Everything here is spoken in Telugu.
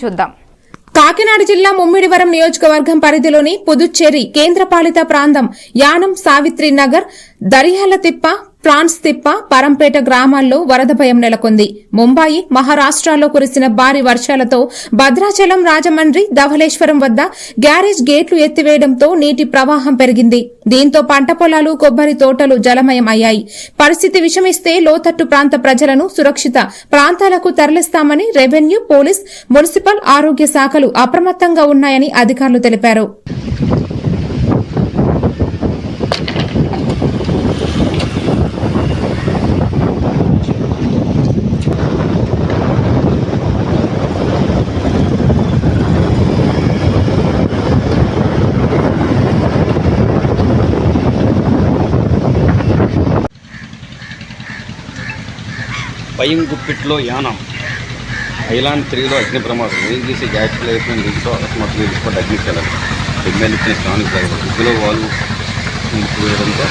చూద్దాం. కాకినాడ జిల్లా ముమ్మిడివరం నియోజకవర్గం పరిధిలోని పుదుచ్చేరి కేంద్రపాలిత ప్రాంతం యానం సావిత్రి నగర్, దరియాలతిప్ప, ఫ్రాన్స్ తిప్ప, పరంపేట గ్రామాల్లో వరద భయం నెలకొంది. ముంబాయి, మహారాష్ట్రలో కురిసిన భారీ వర్షాలతో భద్రాచలం, రాజమండ్రి, ధవళేశ్వరం వద్ద గ్యారేజ్ గేట్లు ఎత్తివేయడంతో నీటి ప్రవాహం పెరిగింది. దీంతో పంట పొలాలు, కొబ్బరి తోటలు జలమయం అయ్యాయి. పరిస్థితి విషమిస్తే లోతట్టు ప్రాంత ప్రజలను సురక్షిత ప్రాంతాలకు తరలిస్తామని రెవెన్యూ, పోలీస్, మున్సిపల్, ఆరోగ్య శాఖలు అప్రమత్తంగా ఉన్నాయని అధికారులు తెలిపారు. పయ్యంగుప్పిట్లో యానం ఐలాండ్ 3లో అగ్ని ప్రమాదం. ఏజీసీ గ్యాస్ లైఫ్ని దిగుతూ అకస్మాత్తుగా ఎగిసిపడ్డ అగ్నిశీలం ఎమ్మెల్యే ఇచ్చిన స్థానిక డ్రైవర్ ఉద్యోగ వాళ్ళు నిలిపివేయడంతో